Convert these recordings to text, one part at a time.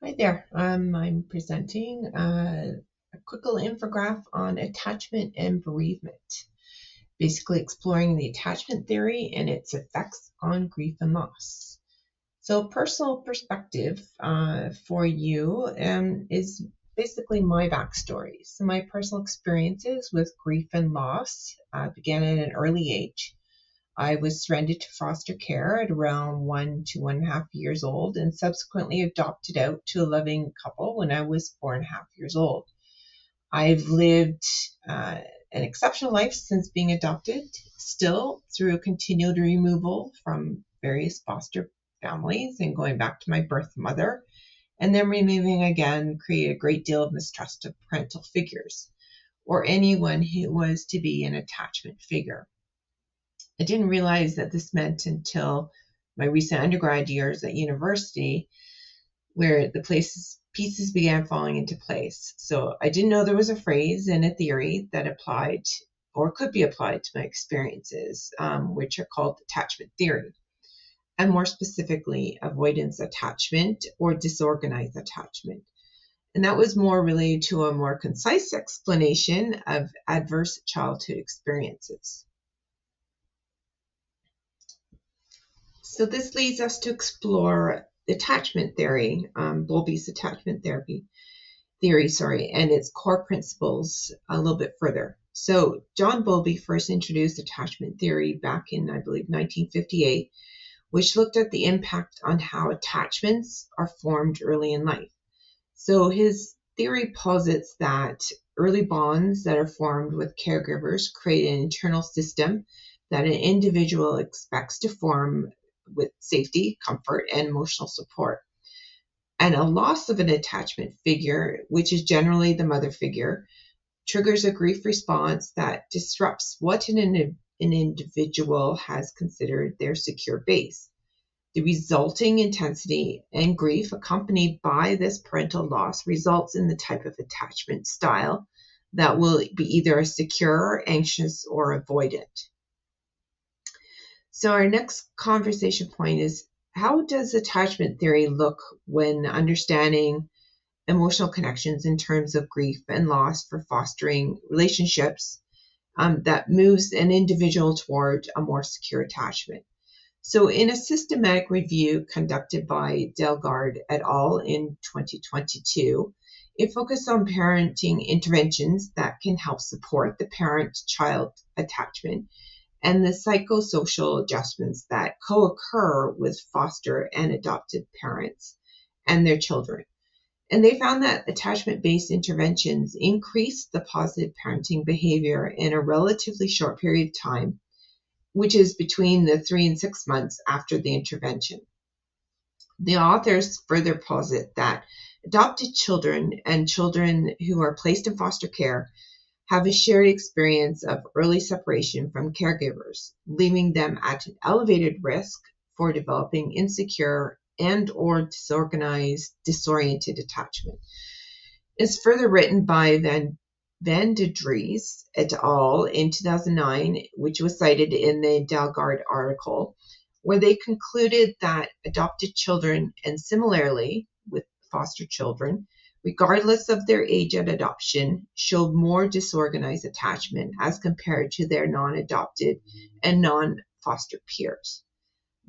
Hi there. I'm presenting a quick little infographic on attachment and bereavement, basically exploring the attachment theory and its effects on grief and loss. So, personal perspective for you is basically my backstory. So, my personal experiences with grief and loss began at an early age. I was surrendered to foster care at around 1 to 1.5 years old and subsequently adopted out to a loving couple when I was 4.5 years old. I've lived an exceptional life since being adopted, still through a continued removal from various foster families and going back to my birth mother, and then removing again created a great deal of mistrust of parental figures or anyone who was to be an attachment figure. I didn't realize that this meant until my recent undergrad years at university, where the pieces began falling into place. So I didn't know there was a phrase and a theory that applied or could be applied to my experiences, which are called attachment theory, and more specifically, avoidance attachment or disorganized attachment. And that was more related to a more concise explanation of adverse childhood experiences. So this leads us to explore attachment theory, Bowlby's attachment theory, and its core principles a little bit further. So John Bowlby first introduced attachment theory back in, I believe, 1958, which looked at the impact on how attachments are formed early in life. So his theory posits that early bonds that are formed with caregivers create an internal system that an individual expects to form with safety, comfort, and emotional support. And a loss of an attachment figure, which is generally the mother figure, triggers a grief response that disrupts what an individual has considered their secure base. The resulting intensity and grief accompanied by this parental loss results in the type of attachment style that will be either secure, anxious, or avoidant. So our next conversation point is, how does attachment theory look when understanding emotional connections in terms of grief and loss for fostering relationships that moves an individual toward a more secure attachment? So in a systematic review conducted by Delgard et al. In 2022, it focused on parenting interventions that can help support the parent-child attachment and the psychosocial adjustments that co-occur with foster and adopted parents and their children. And they found that attachment-based interventions increase the positive parenting behavior in a relatively short period of time, which is between the 3 and 6 months after the intervention. The authors further posit that adopted children and children who are placed in foster care have a shared experience of early separation from caregivers, leaving them at an elevated risk for developing insecure and or disorganized, disoriented attachment. It's further written by WendiMoore et al. In 2009, which was cited in the Delgard article, where they concluded that adopted children, and similarly with foster children, regardless of their age at adoption, showed more disorganized attachment as compared to their non-adopted and non-foster peers.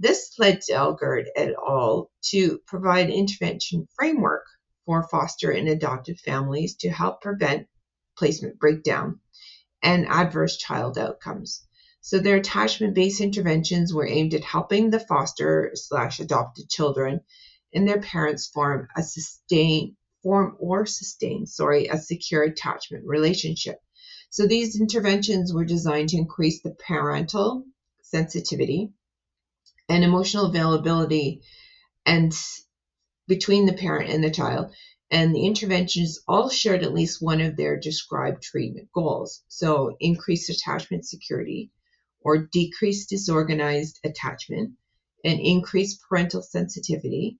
This led Delgard et al. To provide an intervention framework for foster and adopted families to help prevent placement breakdown and adverse child outcomes. So their attachment-based interventions were aimed at helping the foster/adopted children and their parents form a sustain a secure attachment relationship. So these interventions were designed to increase the parental sensitivity and emotional availability and between the parent and the child. And the interventions all shared at least one of their described treatment goals. So increased attachment security or decreased disorganized attachment, and increased parental sensitivity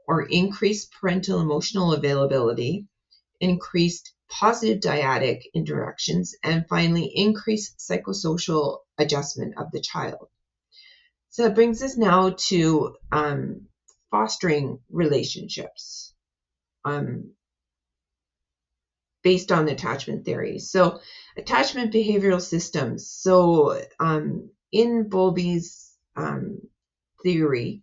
or increased parental emotional availability, increased positive dyadic interactions, and finally increased psychosocial adjustment of the child. So that brings us now to fostering relationships. based on attachment theory. So attachment behavioral systems. So in Bowlby's theory,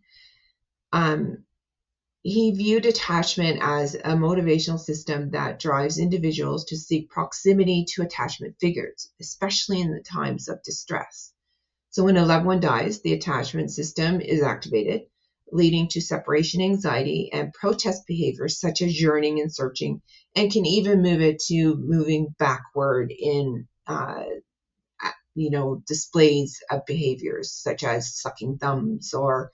he viewed attachment as a motivational system that drives individuals to seek proximity to attachment figures, especially in the times of distress. So when a loved one dies, the attachment system is activated, leading to separation anxiety and protest behaviors such as yearning and searching, and can even move it to moving backward in displays of behaviors such as sucking thumbs or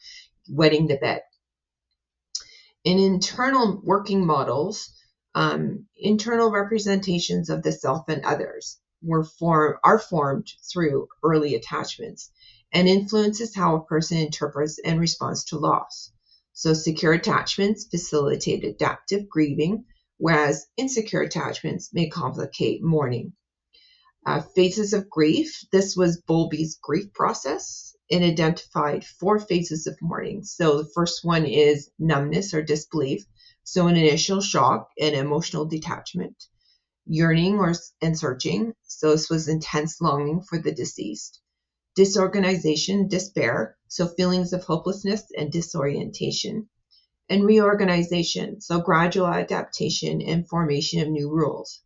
wetting the bed. In internal working models, internal representations of the self and others are formed through early attachments and influences how a person interprets and responds to loss. So secure attachments facilitate adaptive grieving, whereas insecure attachments may complicate mourning. Phases of grief. This was Bowlby's grief process. It identified 4 phases of mourning. So the first one is numbness or disbelief. So an initial shock and emotional detachment. Yearning and searching. So this was intense longing for the deceased. Disorganization, despair. So feelings of hopelessness and disorientation. And reorganization. So gradual adaptation and formation of new roles.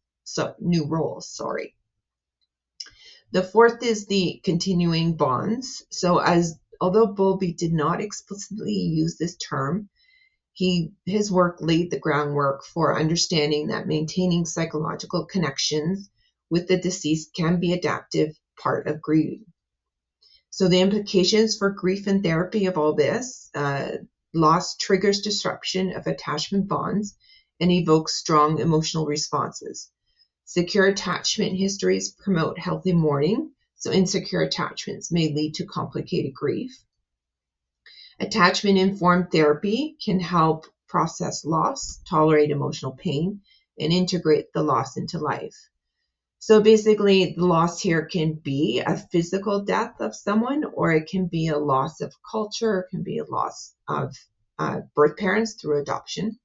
The fourth is the continuing bonds. So although Bowlby did not explicitly use this term, his work laid the groundwork for understanding that maintaining psychological connections with the deceased can be adaptive part of grieving. So the implications for grief and therapy of all this, loss triggers disruption of attachment bonds and evokes strong emotional responses. Secure attachment histories promote healthy mourning, so insecure attachments may lead to complicated grief. Attachment-informed therapy can help process loss, tolerate emotional pain, and integrate the loss into life. So basically, the loss here can be a physical death of someone, or it can be a loss of culture, it can be a loss of birth parents through adoption.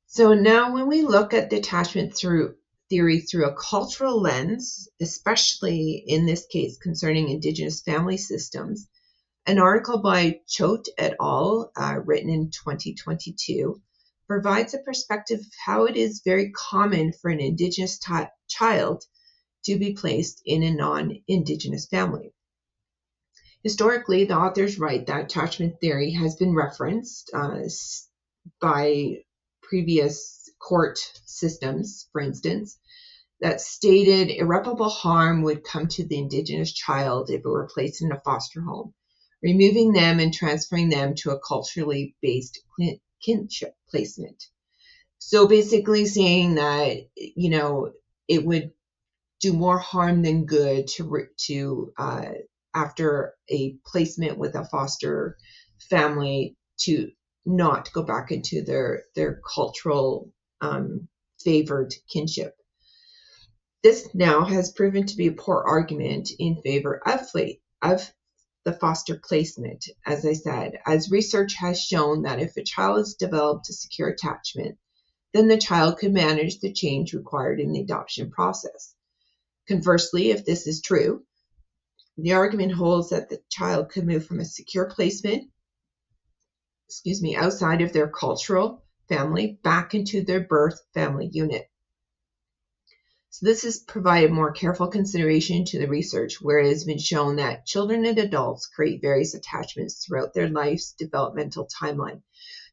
So now when we look at detachment theory through a cultural lens, especially in this case concerning Indigenous family systems, an article by Choate et al., written in 2022, provides a perspective of how it is very common for an Indigenous child to be placed in a non-Indigenous family. Historically, the authors write that attachment theory has been referenced by previous court systems, for instance, that stated irreparable harm would come to the Indigenous child if it were placed in a foster home, removing them and transferring them to a culturally based kinship placement. So basically saying that, it would do more harm than good to after a placement with a foster family to not go back into their cultural favored kinship. This now has proven to be a poor argument in favor of the foster placement, as I said, as research has shown that if a child has developed a secure attachment, then the child could manage the change required in the adoption process. Conversely, if this is true, the argument holds that the child could move from a secure placement, outside of their cultural family back into their birth family unit. So this has provided more careful consideration to the research, where it has been shown that children and adults create various attachments throughout their life's developmental timeline.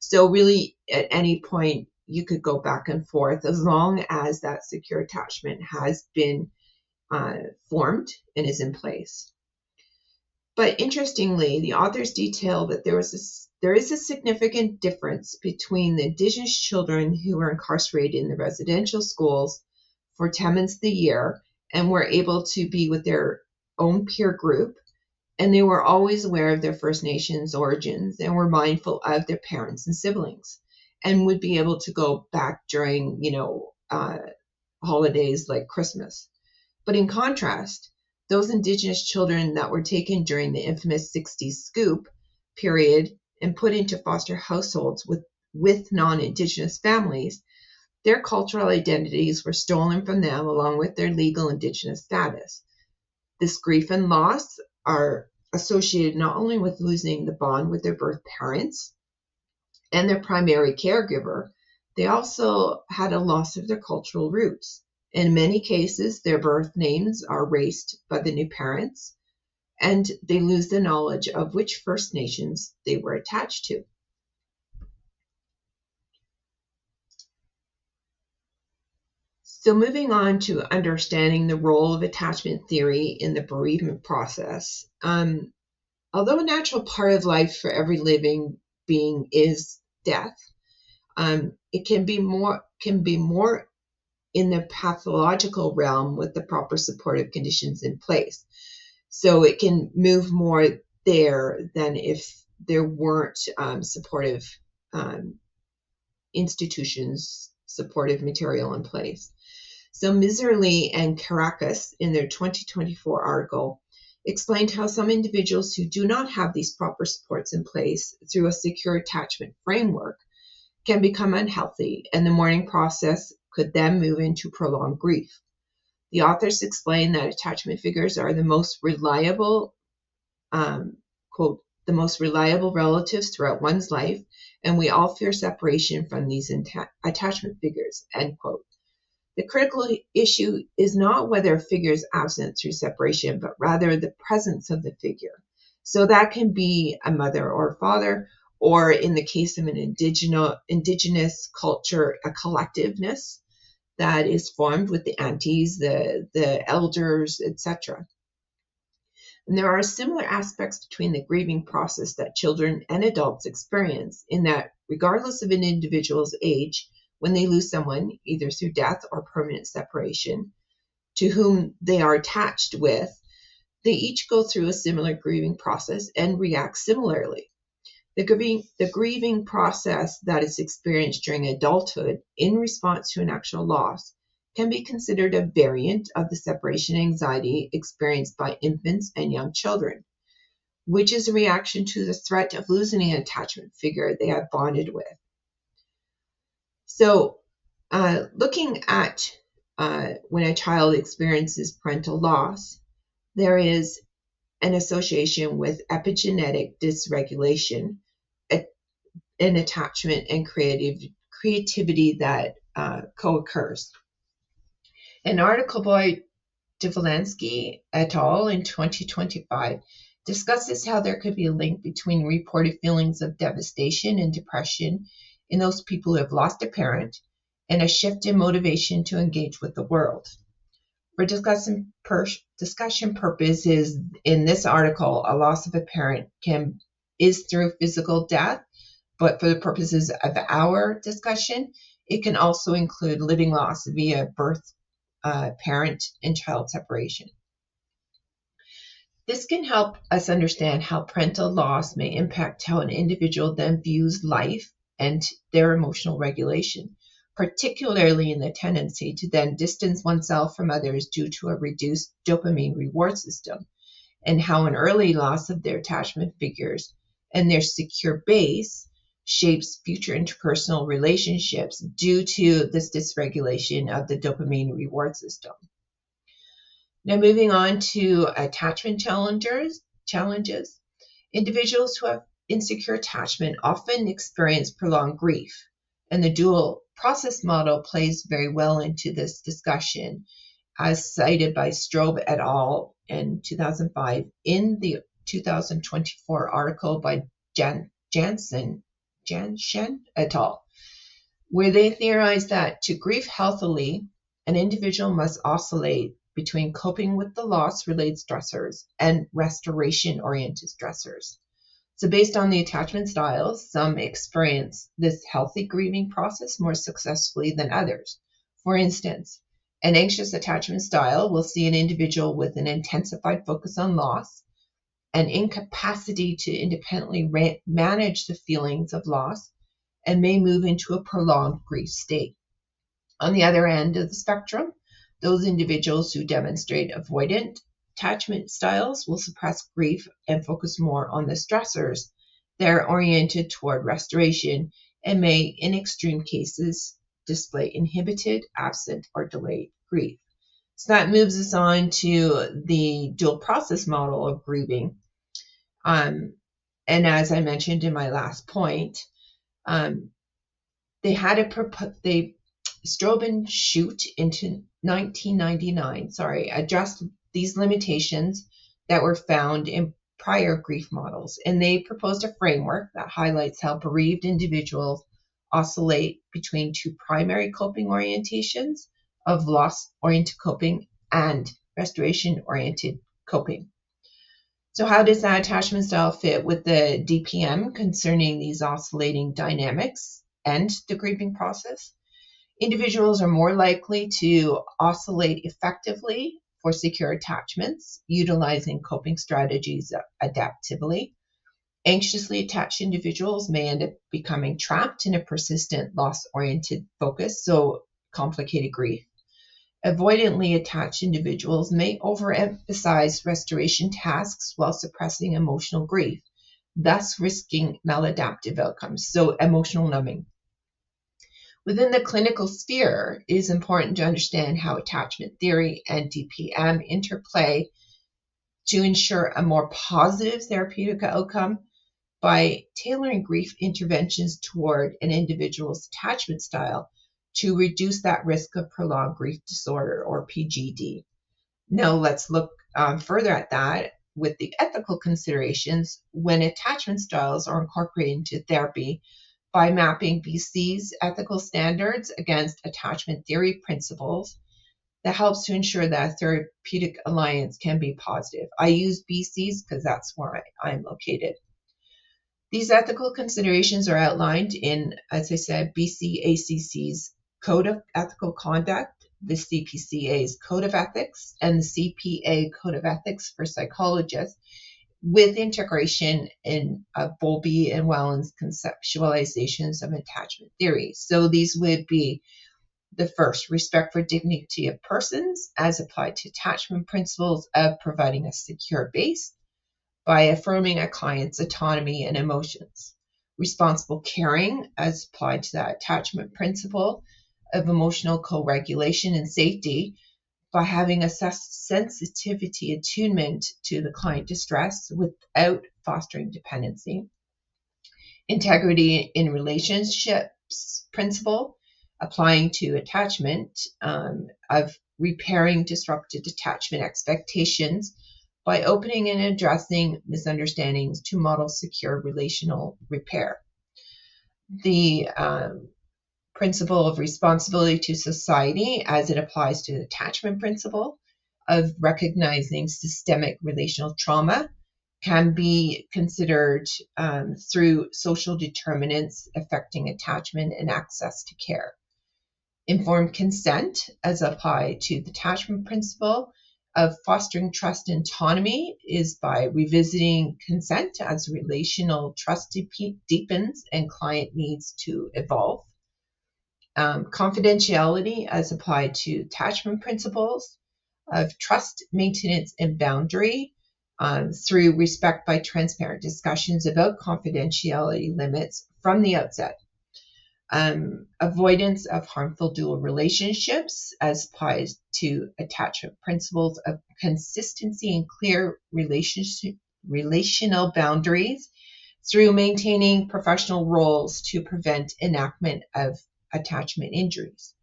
So really, at any point, you could go back and forth as long as that secure attachment has been formed and is in place. But interestingly, the authors detail that there is a significant difference between the Indigenous children who were incarcerated in the residential schools for 10 months of the year and were able to be with their own peer group, and they were always aware of their First Nations origins and were mindful of their parents and siblings and would be able to go back during, holidays like Christmas. But in contrast, those Indigenous children that were taken during the infamous 60s scoop period and put into foster households with with non-Indigenous families, their cultural identities were stolen from them along with their legal Indigenous status. This grief and loss are associated not only with losing the bond with their birth parents and their primary caregiver, they also had a loss of their cultural roots. In many cases, their birth names are erased by the new parents, and they lose the knowledge of which First Nations they were attached to. So moving on to understanding the role of attachment theory in the bereavement process. Although a natural part of life for every living being is death, it can be more in the pathological realm with the proper supportive conditions in place. So it can move more there than if there weren't supportive institutions, supportive material in place. So Miserly and Caracas, in their 2024 article, explained how some individuals who do not have these proper supports in place through a secure attachment framework can become unhealthy, and the mourning process could then move into prolonged grief. The authors explain that attachment figures are the most reliable, quote, the most reliable relatives throughout one's life, and we all fear separation from these attachment figures, end quote. The critical issue is not whether a figure is absent through separation, but rather the presence of the figure. So that can be a mother or father, or in the case of an indigenous culture, a collectiveness that is formed with the aunties, the elders, etc. And there are similar aspects between the grieving process that children and adults experience, in that regardless of an individual's age, when they lose someone, either through death or permanent separation, to whom they are attached with, they each go through a similar grieving process and react similarly. The grieving process that is experienced during adulthood in response to an actual loss can be considered a variant of the separation anxiety experienced by infants and young children, which is a reaction to the threat of losing an attachment figure they have bonded with. So, looking at when a child experiences parental loss, there is an association with epigenetic dysregulation, an attachment and creativity that co-occurs. An article by Devlansky et al. In 2025 discusses how there could be a link between reported feelings of devastation and depression in those people who have lost a parent and a shift in motivation to engage with the world. For discussion purposes, in this article, a loss of a parent is through physical death, but for the purposes of our discussion, it can also include living loss via birth, parent, and child separation. This can help us understand how parental loss may impact how an individual then views life and their emotional regulation, particularly in the tendency to then distance oneself from others due to a reduced dopamine reward system, and how an early loss of their attachment figures and their secure base shapes future interpersonal relationships due to this dysregulation of the dopamine reward system. Now, moving on to attachment challenges. Individuals who have insecure attachment often experience prolonged grief, and the dual process model plays very well into this discussion, as cited by Strobe et al. In 2005 in the 2024 article by Janssen et al., where they theorize that to grieve healthily, an individual must oscillate between coping with the loss-related stressors and restoration-oriented stressors. So based on the attachment styles, some experience this healthy grieving process more successfully than others. For instance, an anxious attachment style will see an individual with an intensified focus on loss, an incapacity to independently manage the feelings of loss, and may move into a prolonged grief state. On the other end of the spectrum, those individuals who demonstrate avoidant attachment styles will suppress grief and focus more on the stressors that are oriented toward restoration and may, in extreme cases, display inhibited, absent, or delayed grief. So that moves us on to the dual process model of grieving. And as I mentioned in my last point, they had Strobe and Shute into 1999, addressed these limitations that were found in prior grief models, and they proposed a framework that highlights how bereaved individuals oscillate between two primary coping orientations of loss-oriented coping and restoration-oriented coping. So how does that attachment style fit with the DPM concerning these oscillating dynamics and the grieving process? Individuals are more likely to oscillate effectively for secure attachments, utilizing coping strategies adaptively. Anxiously attached individuals may end up becoming trapped in a persistent loss-oriented focus, so complicated grief. Avoidantly attached individuals may overemphasize restoration tasks while suppressing emotional grief, thus risking maladaptive outcomes, so emotional numbing. Within the clinical sphere, it is important to understand how attachment theory and DPM interplay to ensure a more positive therapeutic outcome by tailoring grief interventions toward an individual's attachment style to reduce that risk of prolonged grief disorder, or PGD. Now let's look further at that with the ethical considerations when attachment styles are incorporated into therapy by mapping BC's ethical standards against attachment theory principles. That helps to ensure that therapeutic alliance can be positive. I use BC's because that's where I'm located. These ethical considerations are outlined in, as I said, BCACC's Code of Ethical Conduct, the CPCA's Code of Ethics, and the CPA Code of Ethics for Psychologists, with integration in Bowlby and Whelan's conceptualizations of attachment theory. So these would be the first, respect for dignity of persons as applied to attachment principles of providing a secure base by affirming a client's autonomy and emotions. Responsible caring as applied to that attachment principle of emotional co-regulation and safety by having a sensitivity attunement to the client distress without fostering dependency. Integrity in relationships principle applying to attachment of repairing disrupted attachment expectations by opening and addressing misunderstandings to model secure relational repair. The principle of responsibility to society as it applies to the attachment principle of recognizing systemic relational trauma can be considered through social determinants affecting attachment and access to care. Informed consent as applied to the attachment principle of fostering trust and autonomy is by revisiting consent as relational trust deepens and client needs to evolve. Confidentiality as applied to attachment principles of trust, maintenance, and boundary through respect by transparent discussions about confidentiality limits from the outset. Avoidance of harmful dual relationships as applies to attachment principles of consistency and clear relational boundaries through maintaining professional roles to prevent enactment of attachment injuries.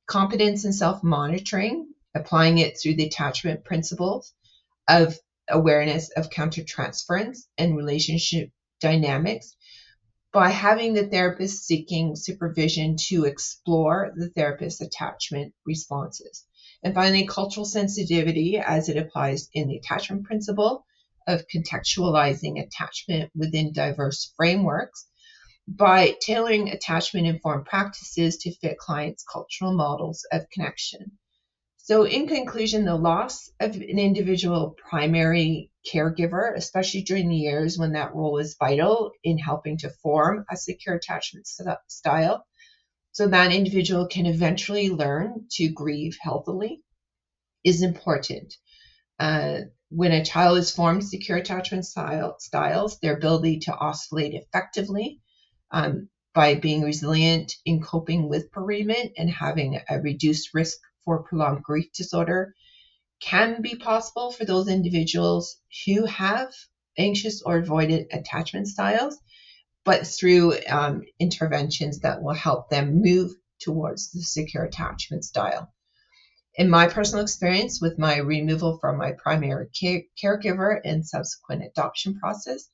Competence and self-monitoring, applying it through the attachment principles of awareness of countertransference and relationship dynamics by having the therapist seeking supervision to explore the therapist's attachment responses. And finally, cultural sensitivity as it applies in the attachment principle of contextualizing attachment within diverse frameworks by tailoring attachment-informed practices to fit clients' cultural models of connection. So in conclusion, the loss of an individual primary caregiver, especially during the years when that role is vital in helping to form a secure attachment style, so that individual can eventually learn to grieve healthily, is important. When a child is formed secure attachment styles, their ability to oscillate effectively by being resilient in coping with bereavement and having a reduced risk for prolonged grief disorder can be possible for those individuals who have anxious or avoidant attachment styles, but through interventions that will help them move towards the secure attachment style. In my personal experience with my removal from my primary caregiver and subsequent adoption process,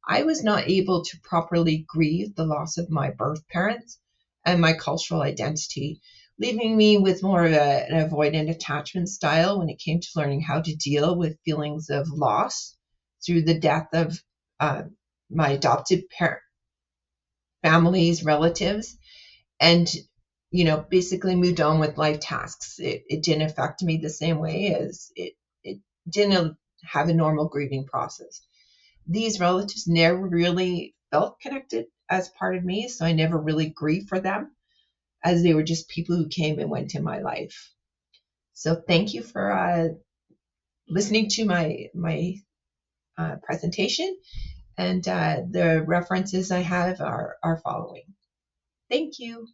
I was not able to properly grieve the loss of my birth parents and my cultural identity, leaving me with more of an avoidant attachment style when it came to learning how to deal with feelings of loss through the death of uh, my adopted families, relatives, and basically moved on with life tasks. It didn't affect me the same way as it didn't have a normal grieving process. These relatives never really felt connected as part of me, so I never really grieved for them, as they were just people who came and went in my life. So thank you for listening to my presentation, and the references I have are following. Thank you.